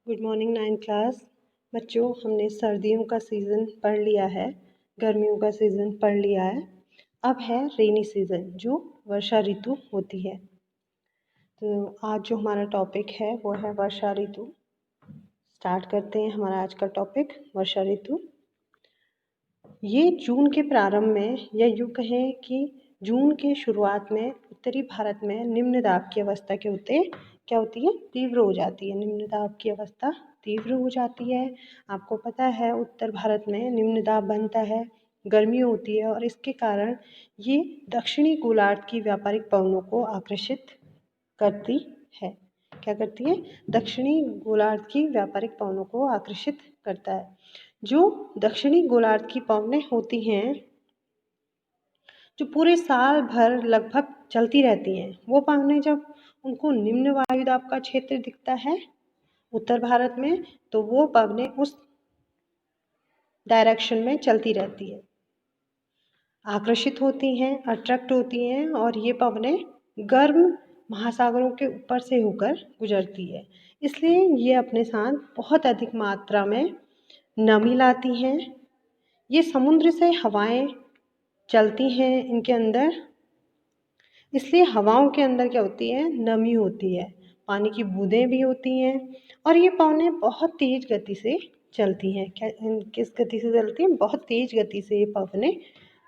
Good morning 9 class. बच्चों, हमने सर्दियों का सीज़न पढ़ लिया है, गर्मियों का सीज़न पढ़ लिया है। अब है रेनी सीज़न जो वर्षा ऋतु होती है। तो आज जो हमारा टॉपिक है वो है वर्षा ऋतु। स्टार्ट करते हैं हमारा आज का टॉपिक वर्षा ऋतु। ये जून के प्रारंभ में या यूँ कहें कि जून के शुरुआत में उत्तरी भारत में निम्न दाब की अवस्था के होते क्या होती है, तीव्र हो जाती है। निम्न दाब की अवस्था तीव्र हो जाती है। आपको पता है उत्तर भारत में निम्न दाब बनता है, गर्मी होती है और इसके कारण ये दक्षिणी गोलार्ध की व्यापारिक पवनों को आकर्षित करती है। क्या करती है? दक्षिणी गोलार्ध की व्यापारिक पवनों को आकर्षित करता है। जो दक्षिणी गोलार्ध की पवनें होती हैं जो पूरे साल भर लगभग चलती रहती हैं, वो पवनें जब उनको निम्न वायुदाब का क्षेत्र दिखता है उत्तर भारत में, तो वो पवनें उस डायरेक्शन में चलती रहती है, आकर्षित होती हैं, अट्रैक्ट होती हैं और ये पवनें गर्म महासागरों के ऊपर से होकर गुजरती है। इसलिए ये अपने साथ बहुत अधिक मात्रा में नमी लाती हैं। ये समुद्र से हवाएं चलती हैं इनके अंदर, इसलिए हवाओं के अंदर क्या होती है, नमी होती है, पानी की बूंदें भी होती हैं और ये पवनें बहुत तेज गति से चलती हैं। क्या किस गति से चलती हैं? बहुत तेज गति से ये पवनें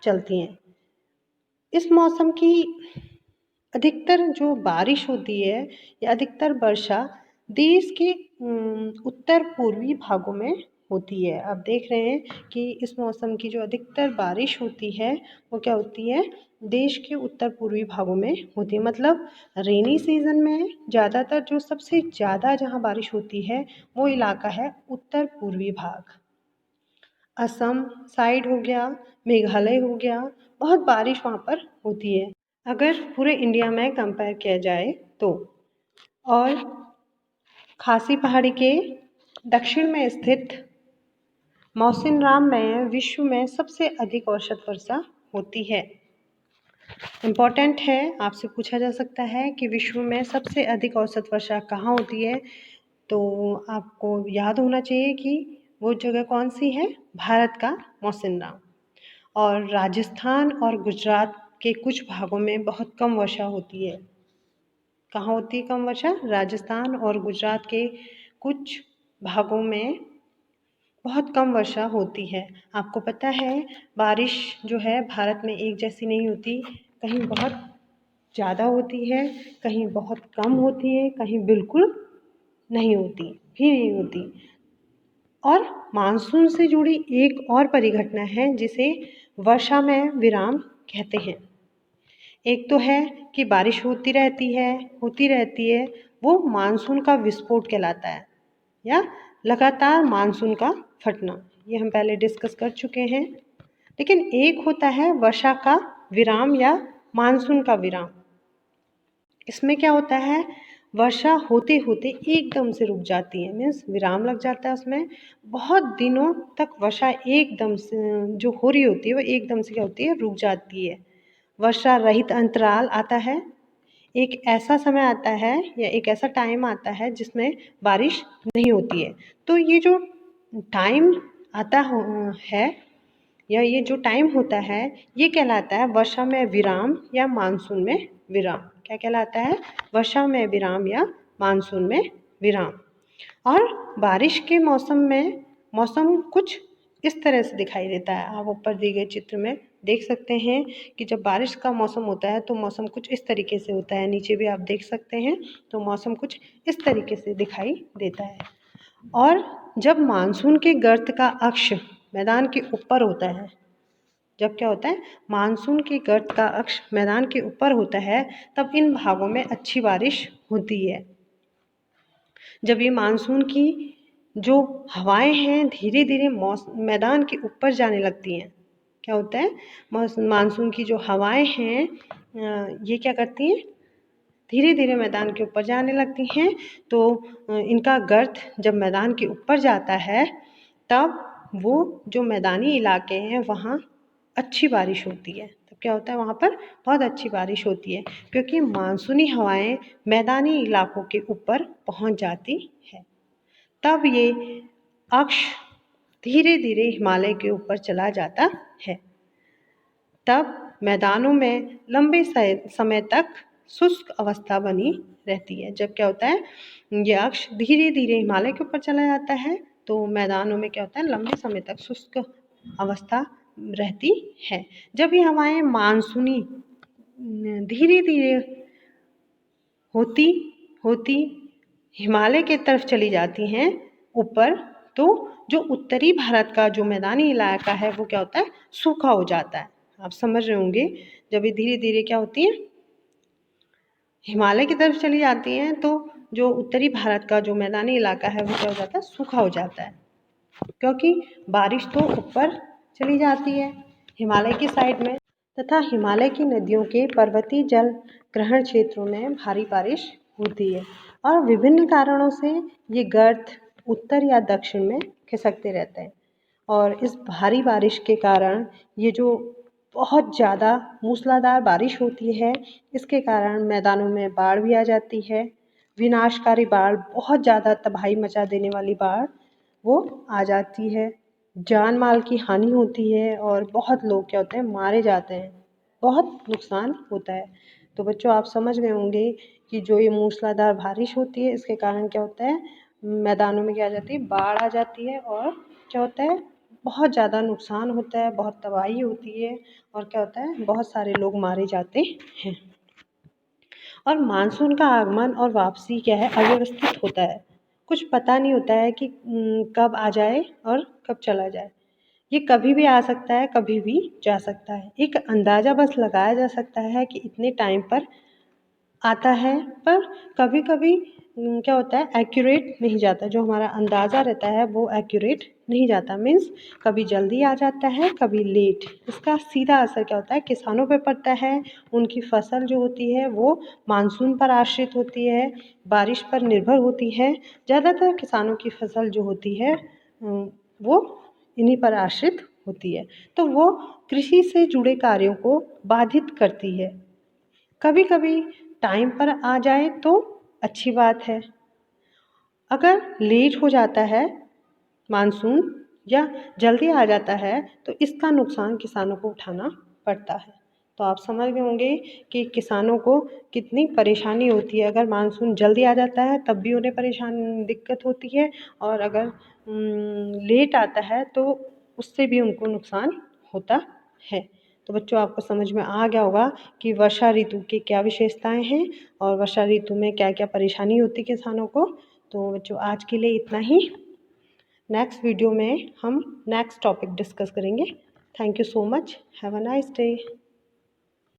चलती हैं। इस मौसम की अधिकतर जो बारिश होती है या अधिकतर वर्षा देश के उत्तर पूर्वी भागों में होती है। आप देख रहे हैं कि इस मौसम की जो अधिकतर बारिश होती है वो क्या होती है, देश के उत्तर पूर्वी भागों में होती है। मतलब रेनी सीजन में ज़्यादातर जो सबसे ज़्यादा जहाँ बारिश होती है वो इलाका है उत्तर पूर्वी भाग। असम साइड हो गया, मेघालय हो गया, बहुत बारिश वहाँ पर होती है अगर पूरे इंडिया में कंपेयर किया जाए तो। और खासी पहाड़ी के दक्षिण में स्थित मौसिनराम में विश्व में सबसे अधिक औसत वर्षा होती है। इम्पॉर्टेंट है, आपसे पूछा जा सकता है कि विश्व में सबसे अधिक औसत वर्षा कहाँ होती है, तो आपको याद होना चाहिए कि वो जगह कौन सी है, भारत का मौसिनराम। और राजस्थान और गुजरात के कुछ भागों में बहुत कम वर्षा होती है। कहाँ होती है कम वर्षा? राजस्थान और गुजरात के कुछ भागों में बहुत कम वर्षा होती है। आपको पता है बारिश जो है भारत में एक जैसी नहीं होती, कहीं बहुत ज़्यादा होती है, कहीं बहुत कम होती है, कहीं बिल्कुल नहीं होती भी नहीं होती। और मानसून से जुड़ी एक और परिघटना है जिसे वर्षा में विराम कहते हैं। एक तो है कि बारिश होती रहती है, वो मानसून का विस्फोट कहलाता है या लगातार मानसून का फटना, ये हम पहले डिस्कस कर चुके हैं। लेकिन एक होता है वर्षा का विराम या मानसून का विराम। इसमें क्या होता है, वर्षा होते होते एकदम से रुक जाती है, मीन्स विराम लग जाता है उसमें। बहुत दिनों तक वर्षा एकदम से जो हो रही होती है वो एकदम से क्या होती है, रुक जाती है। वर्षा रहित अंतराल आता है, एक ऐसा समय आता है या एक ऐसा टाइम आता है जिसमें बारिश नहीं होती है। तो ये जो टाइम आता है या ये जो टाइम होता है ये कहलाता है वर्षा में विराम या मानसून में विराम। क्या कहलाता है? वर्षा में विराम या मानसून में विराम। और बारिश के मौसम में मौसम कुछ इस तरह से दिखाई देता है। आप ऊपर दिए गए चित्र में देख सकते हैं कि जब बारिश का मौसम होता है तो मौसम कुछ इस तरीके से होता है। नीचे भी आप देख सकते हैं, तो मौसम कुछ इस तरीके से दिखाई देता है। और जब मानसून के गर्त का अक्ष मैदान के ऊपर होता है, जब क्या होता है, मानसून के गर्त का अक्ष मैदान के ऊपर होता है, तब इन भागों में अच्छी बारिश होती है। जब ये मानसून की जो हवाएं हैं धीरे धीरे मैदान के ऊपर जाने लगती हैं, क्या होता है, मानसून की जो हवाएं हैं ये क्या करती हैं, धीरे धीरे मैदान के ऊपर जाने लगती हैं। तो इनका गर्त जब मैदान के ऊपर जाता है तब वो जो मैदानी इलाके हैं वहाँ अच्छी बारिश होती है। तब क्या होता है, वहाँ पर बहुत अच्छी बारिश होती है क्योंकि मानसूनी हवाएं मैदानी इलाकों के ऊपर पहुँच जाती है। तब ये अक्ष धीरे धीरे हिमालय के ऊपर चला जाता है। तब मैदानों में लंबे समय तक शुष्क अवस्था बनी रहती है। जब क्या होता है, ये अक्ष धीरे धीरे हिमालय के ऊपर चला जाता है तो मैदानों में क्या होता है, लंबे समय तक शुष्क अवस्था रहती है। जब ये हवाएं मानसूनी धीरे धीरे होती होती हिमालय के तरफ चली जाती हैं ऊपर, तो जो उत्तरी भारत का जो मैदानी इलाका है वो क्या होता है, सूखा हो जाता है। आप समझ रहे होंगे, जब ये धीरे धीरे क्या होती है, हिमालय की तरफ चली जाती हैं तो जो उत्तरी भारत का जो मैदानी इलाका है वो क्या हो जाता है, सूखा हो जाता है। क्योंकि बारिश तो ऊपर चली जाती है हिमालय की साइड में, तथा हिमालय की नदियों के पर्वतीय जल ग्रहण क्षेत्रों में भारी बारिश होती है और विभिन्न कारणों से ये गर्त उत्तर या दक्षिण में खिसकते रहते हैं। और इस भारी बारिश के कारण ये जो बहुत ज़्यादा मूसलाधार बारिश होती है, इसके कारण मैदानों में बाढ़ भी आ जाती है। विनाशकारी बाढ़, बहुत ज़्यादा तबाही मचा देने वाली बाढ़ वो आ जाती है। जान माल की हानि होती है और बहुत लोग क्या होते हैं, मारे जाते हैं, बहुत नुकसान होता है। तो बच्चों आप समझ गए होंगे कि जो ये मूसलाधार बारिश होती है इसके कारण क्या होता है, मैदानों में क्या आ जाती है, बाढ़ आ जाती है और क्या होता है, बहुत ज़्यादा नुकसान होता है, बहुत तबाही होती है और क्या होता है, बहुत सारे लोग मारे जाते हैं। और मानसून का आगमन और वापसी क्या है, अव्यवस्थित होता है। कुछ पता नहीं होता है कि कब आ जाए और कब चला जाए। ये कभी भी आ सकता है, कभी भी जा सकता है। एक अंदाज़ा बस लगाया जा सकता है कि इतने टाइम पर आता है, पर कभी कभी क्या होता है, एक्यूरेट नहीं जाता। जो हमारा अंदाज़ा रहता है वो एक्यूरेट नहीं जाता। मीन्स कभी जल्दी आ जाता है, कभी लेट। इसका सीधा असर क्या होता है, किसानों पे पड़ता है। उनकी फसल जो होती है वो मानसून पर आश्रित होती है, बारिश पर निर्भर होती है। ज़्यादातर किसानों की फसल जो होती है वो इन्हीं पर आश्रित होती है, तो वो कृषि से जुड़े कार्यों को बाधित करती है। कभी कभी टाइम पर आ जाए तो अच्छी बात है, अगर लेट हो जाता है मानसून या जल्दी आ जाता है तो इसका नुकसान किसानों को उठाना पड़ता है। तो आप समझ गए होंगे कि किसानों को कितनी परेशानी होती है। अगर मानसून जल्दी आ जाता है तब भी उन्हें दिक्कत होती है, और अगर लेट आता है तो उससे भी उनको नुकसान होता है। तो बच्चों आपको समझ में आ गया होगा कि वर्षा ऋतु की क्या विशेषताएं हैं और वर्षा ऋतु में क्या क्या परेशानी होती है किसानों को। तो बच्चों आज के लिए इतना ही। नेक्स्ट वीडियो में हम नेक्स्ट टॉपिक डिस्कस करेंगे। Thank you so much. Have a nice day.